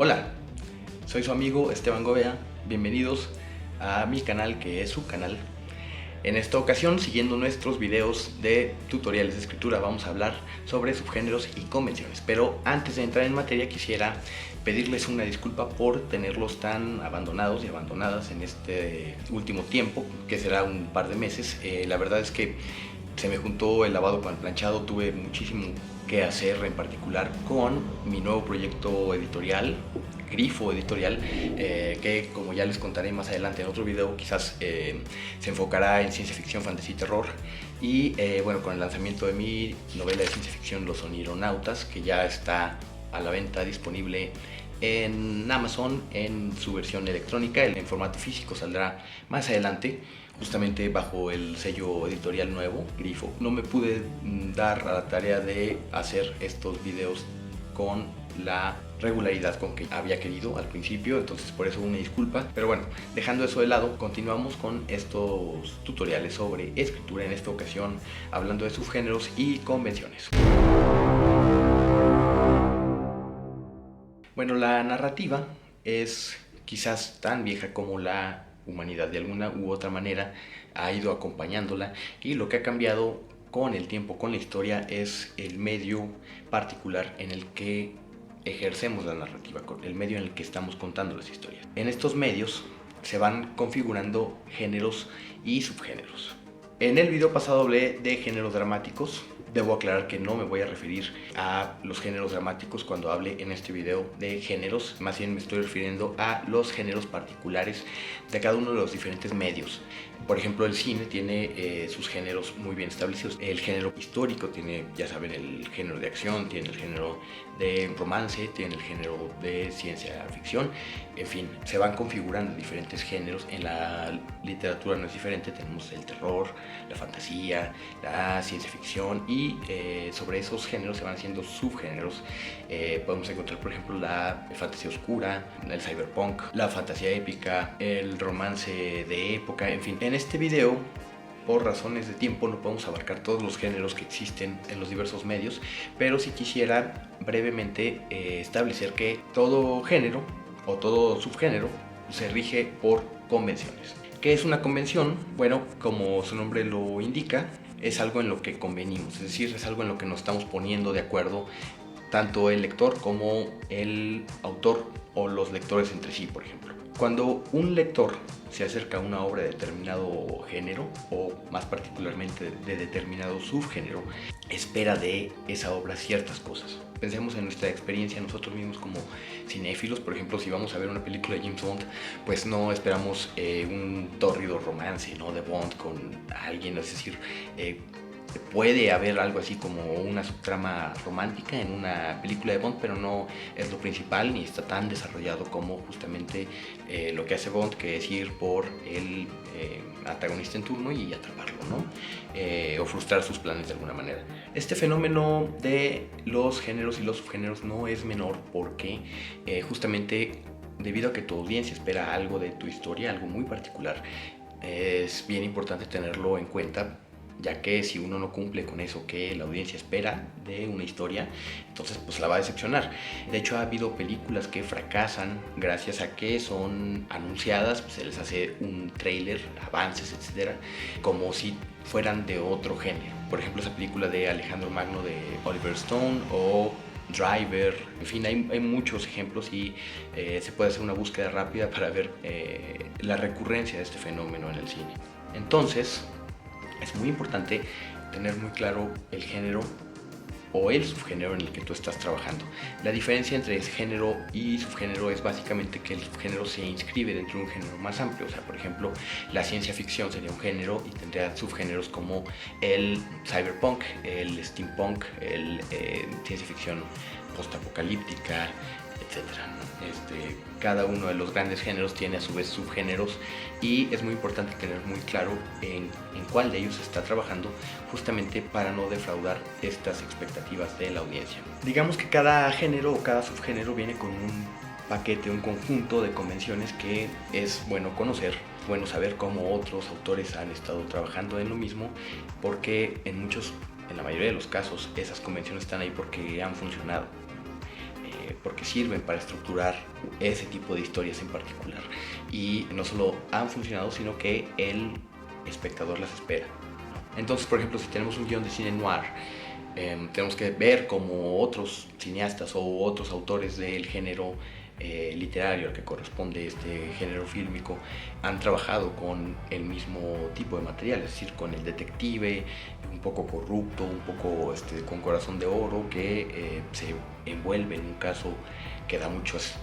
Hola, soy su amigo Esteban Govea, bienvenidos a mi canal que es su canal. En esta ocasión, siguiendo nuestros videos de tutoriales de escritura, vamos a hablar sobre subgéneros y convenciones. Pero antes de entrar en materia quisiera pedirles una disculpa por tenerlos tan abandonados y abandonadas en este último tiempo, que será un par de meses. La verdad es que se me juntó el lavado con el planchado, tuve muchísimo que hacer, en particular con mi nuevo proyecto editorial, Grifo Editorial, que como ya les contaré más adelante en otro video, quizás se enfocará en ciencia ficción, fantasía y terror. Y bueno, con el lanzamiento de mi novela de ciencia ficción Los Onironautas, que ya está a la venta disponible en Amazon en su versión electrónica. En formato físico saldrá más adelante, justamente bajo el sello editorial nuevo, Grifo. No me pude dar a la tarea de hacer estos videos con la regularidad con que había querido al principio, entonces por eso una disculpa. Pero bueno, dejando eso de lado, continuamos con estos tutoriales sobre escritura, en esta ocasión hablando de subgéneros y convenciones. Bueno, la narrativa es quizás tan vieja como la humanidad, de alguna u otra manera ha ido acompañándola, y lo que ha cambiado con el tiempo, con la historia, es el medio particular en el que ejercemos la narrativa, el medio en el que estamos contando las historias. En estos medios se van configurando géneros y subgéneros. En el video pasado hablé de géneros dramáticos. Debo aclarar que no me voy a referir a los géneros dramáticos cuando hable en este video de géneros, más bien me estoy refiriendo a los géneros particulares de cada uno de los diferentes medios. Por ejemplo, el cine tiene sus géneros muy bien establecidos. El género histórico tiene, ya saben, el género de acción, tiene el género de romance, tiene el género de ciencia ficción. En fin, se van configurando diferentes géneros. En la literatura no es diferente, tenemos el terror, la fantasía, la ciencia ficción, y sobre esos géneros se van haciendo subgéneros. Podemos encontrar, por ejemplo, la fantasía oscura, el cyberpunk, la fantasía épica, el romance de época, en fin. En este video, por razones de tiempo, no podemos abarcar todos los géneros que existen en los diversos medios, pero sí quisiera brevemente establecer que todo género o todo subgénero se rige por convenciones. ¿Qué es una convención? Bueno, como su nombre lo indica, es algo en lo que convenimos, es decir, es algo en lo que nos estamos poniendo de acuerdo, tanto el lector como el autor o los lectores entre sí, por ejemplo. Cuando un lector se acerca a una obra de determinado género, o más particularmente de determinado subgénero, espera de esa obra ciertas cosas. Pensemos en nuestra experiencia nosotros mismos como cinéfilos. Por ejemplo, si vamos a ver una película de James Bond, pues no esperamos un tórrido romance, ¿no?, de Bond con alguien, es decir, puede haber algo así como una subtrama romántica en una película de Bond, pero no es lo principal ni está tan desarrollado como justamente lo que hace Bond, que es ir por el antagonista en turno y atraparlo, ¿no? O frustrar sus planes de alguna manera. Este fenómeno de los géneros y los subgéneros no es menor porque justamente debido a que tu audiencia espera algo de tu historia, algo muy particular, es bien importante tenerlo en cuenta, ya que si uno no cumple con eso que la audiencia espera de una historia, entonces pues la va a decepcionar. De hecho, ha habido películas que fracasan gracias a que son anunciadas, pues se les hace un tráiler, avances, etcétera, como si fueran de otro género. Por ejemplo, esa película de Alejandro Magno de Oliver Stone, o Driver, en fin, hay muchos ejemplos, y se puede hacer una búsqueda rápida para ver la recurrencia de este fenómeno en el cine. Entonces, es muy importante tener muy claro el género o el subgénero en el que tú estás trabajando. La diferencia entre género y subgénero es básicamente que el subgénero se inscribe dentro de un género más amplio. O sea, por ejemplo, la ciencia ficción sería un género y tendría subgéneros como el cyberpunk, el steampunk, el ciencia ficción postapocalíptica, etcétera. Cada uno de los grandes géneros tiene a su vez subgéneros, y es muy importante tener muy claro en cuál de ellos se está trabajando, justamente para no defraudar estas expectativas de la audiencia. Digamos que cada género o cada subgénero viene con un paquete, un conjunto de convenciones que es bueno conocer, bueno saber cómo otros autores han estado trabajando en lo mismo, porque en la mayoría de los casos esas convenciones están ahí porque han funcionado. porque sirven para estructurar ese tipo de historias en particular. Y no solo han funcionado, sino que el espectador las espera. Entonces, por ejemplo, si tenemos un guión de cine noir, tenemos que ver cómo otros cineastas o otros autores del género literario al que corresponde este género fílmico han trabajado con el mismo tipo de material, es decir, con el detective un poco corrupto, un poco con corazón de oro, que se envuelve en un caso que da muchos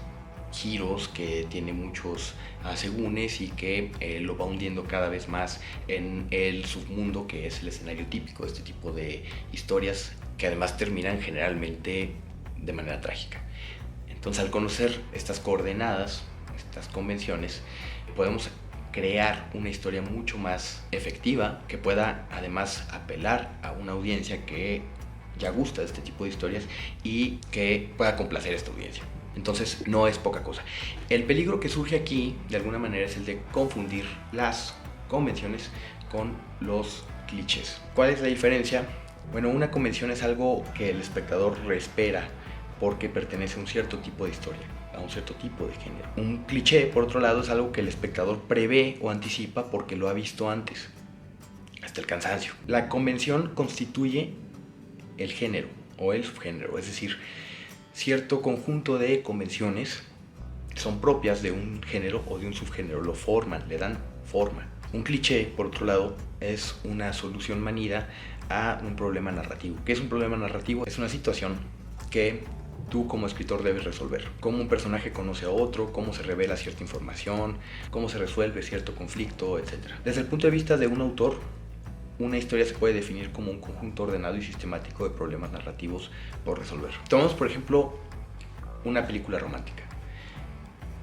giros, que tiene muchos asegúnes y que lo va hundiendo cada vez más en el submundo, que es el escenario típico de este tipo de historias, que además terminan generalmente de manera trágica. Entonces, al conocer estas coordenadas, estas convenciones, podemos crear una historia mucho más efectiva, que pueda además apelar a una audiencia que ya gusta de este tipo de historias y que pueda complacer a esta audiencia. Entonces, no es poca cosa. El peligro que surge aquí, de alguna manera, es el de confundir las convenciones con los clichés. ¿Cuál es la diferencia? Bueno, una convención es algo que el espectador espera porque pertenece a un cierto tipo de historia, a un cierto tipo de género. Un cliché, por otro lado, es algo que el espectador prevé o anticipa porque lo ha visto antes, hasta el cansancio. La convención constituye el género o el subgénero, es decir, cierto conjunto de convenciones son propias de un género o de un subgénero, lo forman, le dan forma. Un cliché, por otro lado, es una solución manida a un problema narrativo. ¿Qué es un problema narrativo? Es una situación que tú como escritor debes resolver. Cómo un personaje conoce a otro, cómo se revela cierta información, cómo se resuelve cierto conflicto, etc. Desde el punto de vista de un autor, una historia se puede definir como un conjunto ordenado y sistemático de problemas narrativos por resolver. Tomamos, por ejemplo, una película romántica.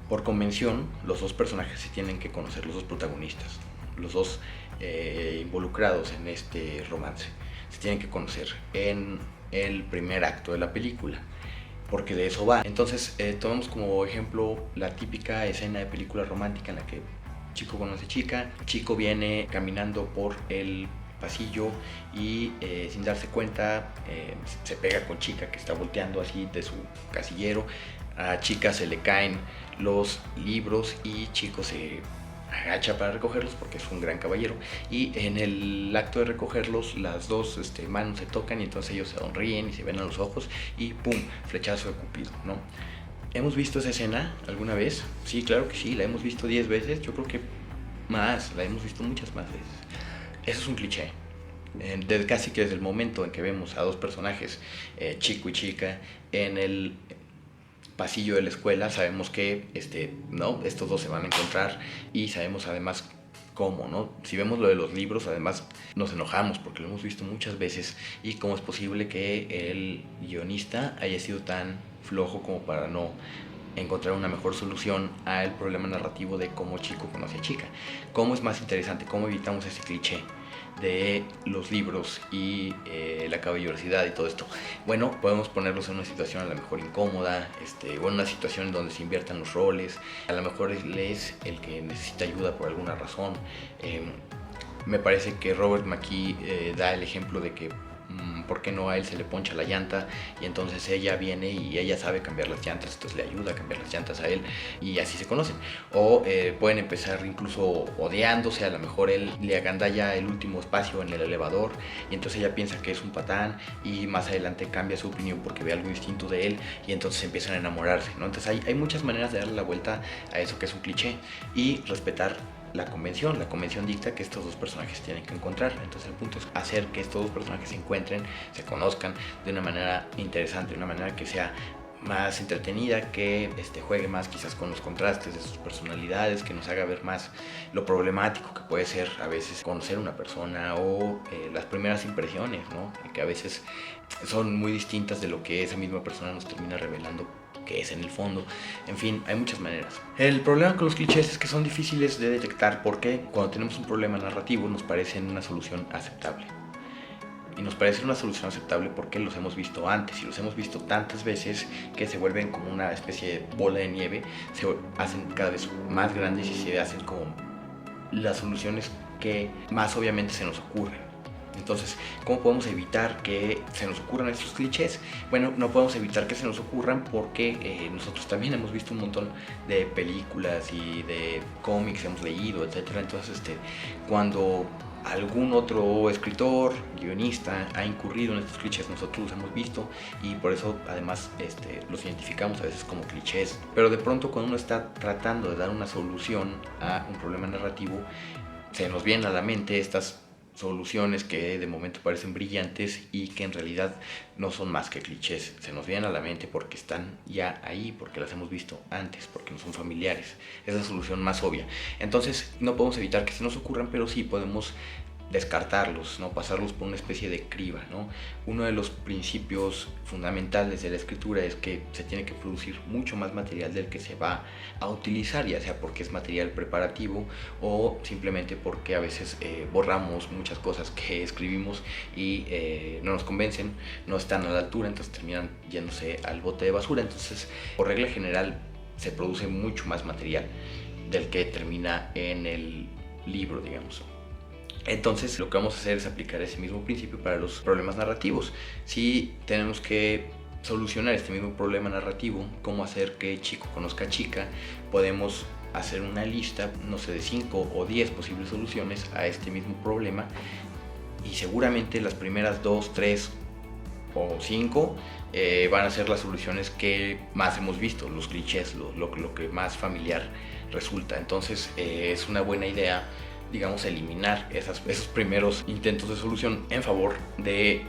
Por convención, los dos personajes se tienen que conocer, los dos protagonistas, los dos involucrados en este romance, se tienen que conocer en el primer acto de la película, porque de eso va. Entonces, tomamos como ejemplo la típica escena de película romántica en la que chico conoce chica, chico viene caminando por el pasillo y sin darse cuenta se pega con chica que está volteando así de su casillero. A chica se le caen los libros y chico se agacha para recogerlos porque es un gran caballero, y en el acto de recogerlos las dos manos se tocan y entonces ellos se sonríen y se ven a los ojos y ¡pum! Flechazo de Cupido, ¿no? ¿Hemos visto esa escena alguna vez? Sí, claro que sí, la hemos visto 10 veces, yo creo que más, la hemos visto muchas más veces. Eso es un cliché. Casi que desde el momento en que vemos a dos personajes, chico y chica, en el pasillo de la escuela, sabemos que ¿no? Estos dos se van a encontrar y sabemos además cómo, ¿no? Si vemos lo de los libros, además nos enojamos porque lo hemos visto muchas veces, y cómo es posible que el guionista haya sido tan flojo como para no encontrar una mejor solución al problema narrativo de cómo chico conoce a chica. ¿Cómo es más interesante? ¿Cómo evitamos ese cliché de los libros y la caballerosidad y todo esto? Bueno, podemos ponerlos en una situación a lo mejor incómoda, o en una situación en donde se inviertan los roles. A lo mejor él es el que necesita ayuda por alguna razón. Me parece que Robert McKee da el ejemplo de que ¿por qué no a él se le poncha la llanta? Y entonces ella viene y ella sabe cambiar las llantas, entonces le ayuda a cambiar las llantas a él y así se conocen. O pueden empezar incluso odiándose, a lo mejor él le agandalla el último espacio en el elevador y entonces ella piensa que es un patán y más adelante cambia su opinión porque ve algo distinto de él y entonces empiezan a enamorarse, ¿no? Entonces hay muchas maneras de darle la vuelta a eso que es un cliché y respetar la convención. La convención dicta que estos dos personajes tienen que encontrar. Entonces el punto es hacer que estos dos personajes se encuentren, se conozcan de una manera interesante, de una manera que sea más entretenida, que juegue más quizás con los contrastes de sus personalidades, que nos haga ver más lo problemático que puede ser a veces conocer a una persona o las primeras impresiones, ¿no? Que a veces son muy distintas de lo que esa misma persona nos termina revelando que es en el fondo. En fin, hay muchas maneras. El problema con los clichés es que son difíciles de detectar porque cuando tenemos un problema narrativo nos parecen una solución aceptable. Y nos parece una solución aceptable porque los hemos visto antes y los hemos visto tantas veces que se vuelven como una especie de bola de nieve, se hacen cada vez más grandes y se hacen como las soluciones que más obviamente se nos ocurren. Entonces, ¿cómo podemos evitar que se nos ocurran estos clichés? Bueno, no podemos evitar que se nos ocurran porque nosotros también hemos visto un montón de películas y de cómics, hemos leído, etcétera. Entonces, cuando algún otro escritor, guionista ha incurrido en estos clichés, nosotros los hemos visto y por eso además los identificamos a veces como clichés. Pero de pronto cuando uno está tratando de dar una solución a un problema narrativo, se nos vienen a la mente estas soluciones que de momento parecen brillantes y que en realidad no son más que clichés. Se nos vienen a la mente porque están ya ahí, porque las hemos visto antes, porque no son familiares. Es la solución más obvia. Entonces no podemos evitar que se nos ocurran, pero sí podemos descartarlos, ¿no? Pasarlos por una especie de criba, ¿no? Uno de los principios fundamentales de la escritura es que se tiene que producir mucho más material del que se va a utilizar, ya sea porque es material preparativo o simplemente porque a veces borramos muchas cosas que escribimos y no nos convencen, no están a la altura, entonces terminan yéndose al bote de basura. Entonces, por regla general, se produce mucho más material del que termina en el libro, digamos. Entonces lo que vamos a hacer es aplicar ese mismo principio para los problemas narrativos. Si tenemos que solucionar este mismo problema narrativo, cómo hacer que chico conozca a chica, podemos hacer una lista, no sé, de 5 o 10 posibles soluciones a este mismo problema y seguramente las primeras 2, 3 o 5 van a ser las soluciones que más hemos visto, los clichés, lo que más familiar resulta. Entonces es una buena idea, digamos, eliminar esos primeros intentos de solución en favor de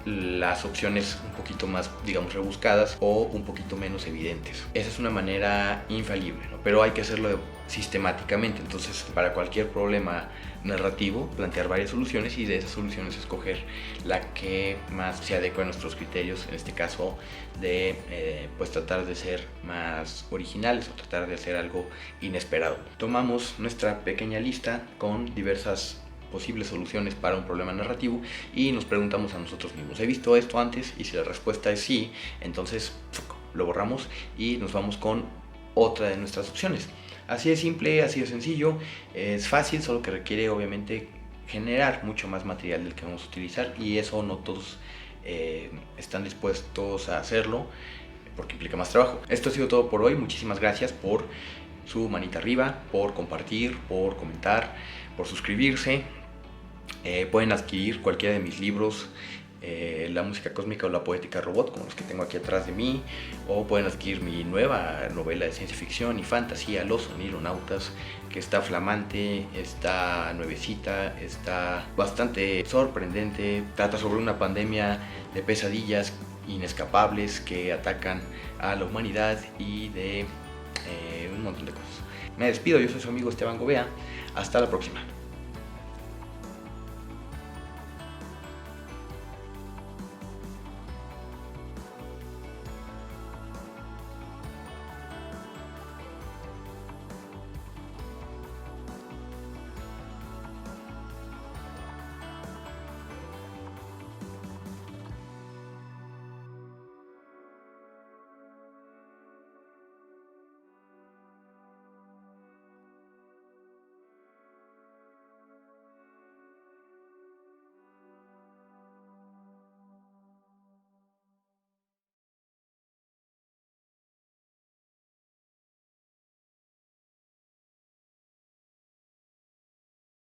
las opciones un poquito más, digamos, rebuscadas o un poquito menos evidentes. Esa es una manera infalible, ¿no? Pero hay que hacerlo sistemáticamente. Entonces, para cualquier problema narrativo, plantear varias soluciones y de esas soluciones escoger la que más se adecue a nuestros criterios, en este caso de pues tratar de ser más originales o tratar de hacer algo inesperado. Tomamos nuestra pequeña lista con diversas posibles soluciones para un problema narrativo y nos preguntamos a nosotros mismos, ¿he visto esto antes? Y si la respuesta es sí, entonces lo borramos y nos vamos con otra de nuestras opciones. Así de simple, así de sencillo, es fácil, solo que requiere obviamente generar mucho más material del que vamos a utilizar y eso no todos están dispuestos a hacerlo porque implica más trabajo. Esto ha sido todo por hoy, muchísimas gracias por su manita arriba, por compartir, por comentar, por suscribirse. Pueden adquirir cualquiera de mis libros, La música cósmica o La poética robot, como los que tengo aquí atrás de mí, o pueden adquirir mi nueva novela de ciencia ficción y fantasía, Los Onironautas, que está flamante, está nuevecita, está bastante sorprendente. Trata sobre una pandemia de pesadillas inescapables que atacan a la humanidad y de un montón de cosas. Me despido, yo soy su amigo Esteban Gobea, hasta la próxima.